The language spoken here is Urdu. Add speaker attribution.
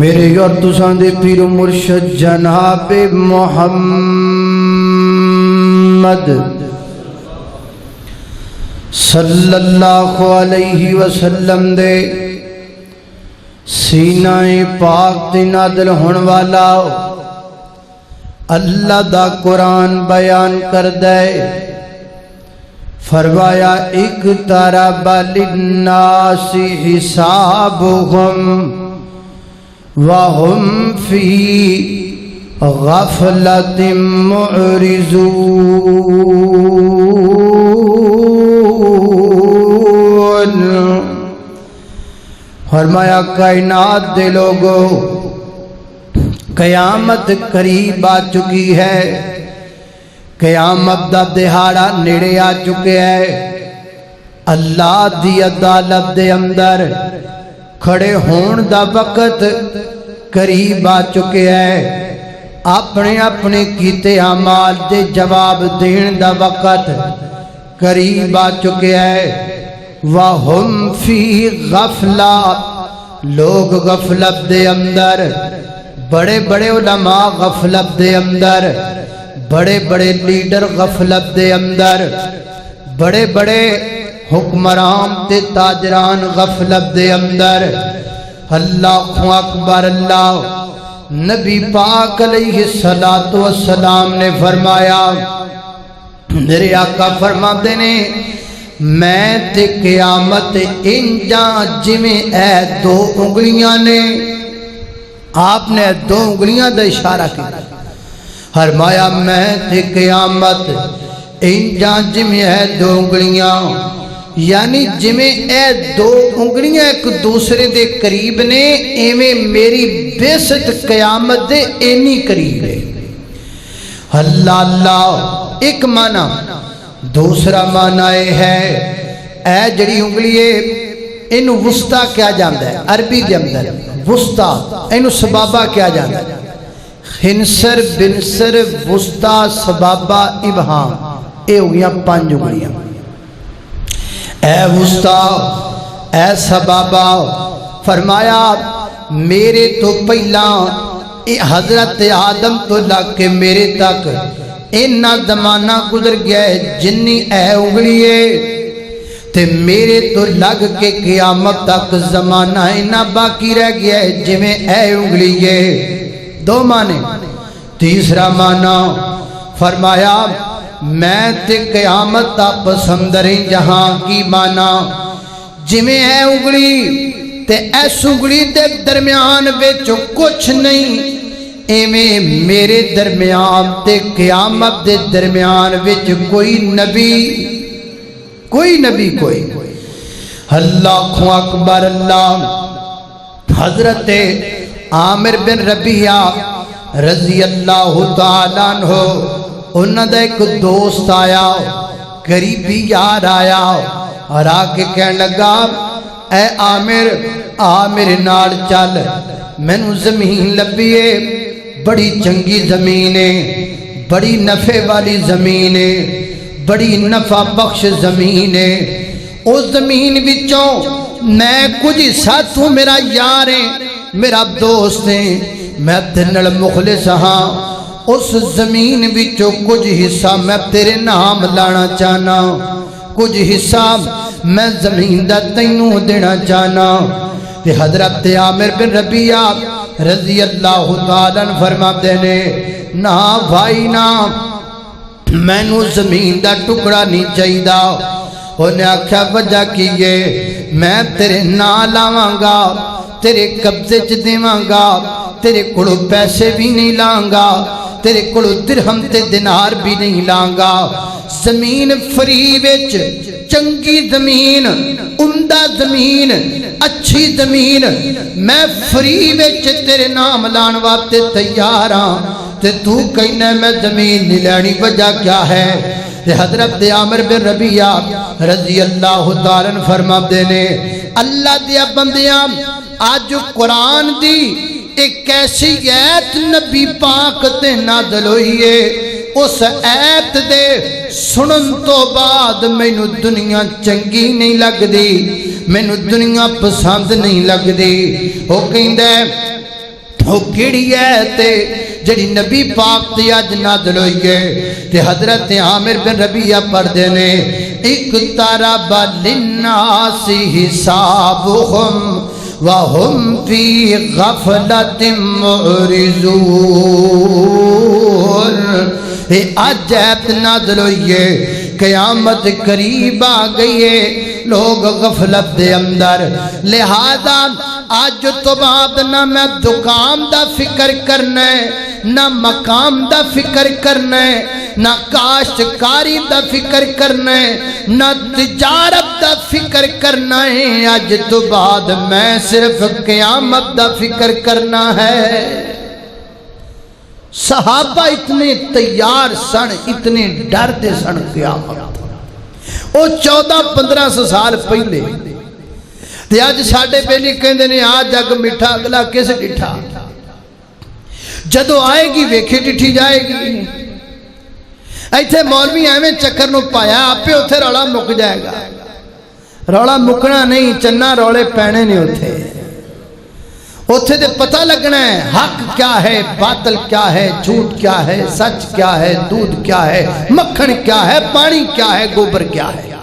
Speaker 1: میرے اور تساں دے پیر و مرشد جناب محمد صلی اللہ علیہ وسلم دے سینہ پاک تے نازل ہون والا اللہ دا قرآن بیان کر دے فرمایا اقترب للناس حسابهم وهم في غفلة معرضون فرمایا کائنات دے لوگو قیامت قریب آ چکی ہے، قیامت دا دہاڑا نیڑے آ چکے ہے، اللہ دی عدالت دے اندر کھڑے ہون دا وقت قریب آ چکے ہے، اپنے اپنے کیتے اعمال دے جواب دین دا وقت قریب آ چکے ہے۔ وَهُمْ فِي غَفْلَةٍ لوگ غفلت دے اندر، بڑے بڑے علماء غفلت دے اندر، بڑے بڑے لیڈر غفلت دے اندر، بڑے بڑے حکمران تے تاجران غفلت دے اندر۔ اللہ اکبر اللہ نبی پاک علیہ السلام نے فرمایا، میرے آقا فرماتے نے میں تے قیامت انجاں جویں اے دو انگلیاں نے، آپ نے دو انگلیاں دا اشارہ کیا، فرمایا میں تے قیامت انجاں جویں اے دو انگلیاں، یعنی جویں اے دو انگلیاں ایک دوسرے دے قریب نے، ایویں میری بیست قیامت دے اینی قریب ہے۔ اللہ اللہ ایک معنی، دوسرا معنی ہے اے جڑی انگلی ہے اینو وسطی کیا جاندا ہے، عربی دے اندر وسطی اینو سبابہ کیا جاندا ہے، خنصر بنصر وسطی سبابہ ابہام، اے ہو گیا 5 انگلیاں۔ اے وسطی اے سبابہ فرمایا میرے تو پہلا حضرت آدم تو لگ کے میرے تک اینا زمانہ گزر گیا ہے، جنی اے انگلی ہے تے میرے تو لگ کے قیامت تک زمانہ اینا باقی رہ گیا ہے جویں اے انگلی ہے۔ دو معنی۔ تیسرا معنی فرمایا میں تے قیامت تا پسندریں جہاں کی معنی جویں اے انگلی تے ایس انگلی دے درمیان وچ کچھ نہیں، ایویں میرے درمیان تے قیامت دے درمیان وچ کوئی نبی اللہ اکبر اللہ۔ حضرت عامر بن ربیعہ رضی اللہ تعالیٰ عنہ انہاں دا ایک دوست آیا، قریبی یار آیا اور آ کے کہنے لگا اے عامر میرے نال چل، مینوں زمین لبھی ہے، بڑی چنگی زمین ہے، بڑی نفع والی زمین ہے، بڑی نفع بخش زمین ہے، اس زمین وچوں میں کچھ حصہ تو میرا یار ہے، میرا دوست ہے، میں تیرے نال مخلص ہاں، اس زمین وچوں کچھ حصہ میں تیرے نام لانا چاہنا، کچھ حصہ میں زمین دا تینوں دینا چاہنا۔ تے حضرت عامر بن ربیعہ رضی اللہ تعالیٰ عنہ فرماتے نے نا بھائی نا، میں نو زمین دا ٹکڑا نہیں چاہیدا۔ انہیں آکھا وجہ کیے میں تیرے نام لاواں گا، تیرے قبضے چ دیواں گا، تیرے کولو پیسے بھی نہیں لانگا، تیرے کولو درہم تے دینار بھی نہیں لانگا، زمین فری وچ چنگی زمین، عمدہ زمین، اچھی زمین میں فری وچ تیرے نام لان واسطے تیار ہاں، تے تو کہنا میں زمین نہیں لینی، وجہ کیا ہے؟ تے حضرت عامر بن ربیعہ رضی اللہ تعالیٰ عنہ فرماتے نے اللہ دیا بندیاں آج قرآن دی ایک ایسی ایت نبی پاک تے نازل ہوئی ہے، اس ایت دے سنن تو بعد مینوں دنیا چنگی نہیں لگ دی، مینوں دنیا پسند نہیں لگ دی۔ وہ کہندا ہے وہ کیڑی ہے تے جڑی نبی پاک تے اج نازل ہوئی ہے تے حضرت عامر بن ربیعہ پڑھدے نے اقترب للناس حسابهم وهم في غفلة معرضون. آج ایت نازل ہوئی ہے قیامت قریب آ گئی ہے لوگ غفلت دے اندر لہذا آج تو بعد نہ میں دکان دا فکر کرنا ہے نہ مقام دا فکر کرنا ہے نہ کاشتکاری دا فکر کرنا ہے نہ تجارت دا فکر کرنا ہے آج تو بعد میں صرف قیامت دا فکر کرنا ہے. صحابہ اتنے تیار سن اتنے ڈر دے سن قیامت او 14-15 سال پہلے تے اج ساڈے بیلی کہندے نے آ جگ میٹھا اگلا کس ڈٹھا جدو آئے گی ویکھی ڈٹھی جائے گی. ایتھے مولوی ایویں چکر نو پایا آپے اوتھے رولا مک جائے گا. رولا مکنا نہیں چنا رولے پینے نہیں اوتھے دے پتہ لگنا ہے حق کیا ہے باطل کیا ہے جھوٹ کیا ہے سچ کیا ہے دودھ کیا ہے مکھن کیا ہے پانی کیا ہے گوبر کیا ہے.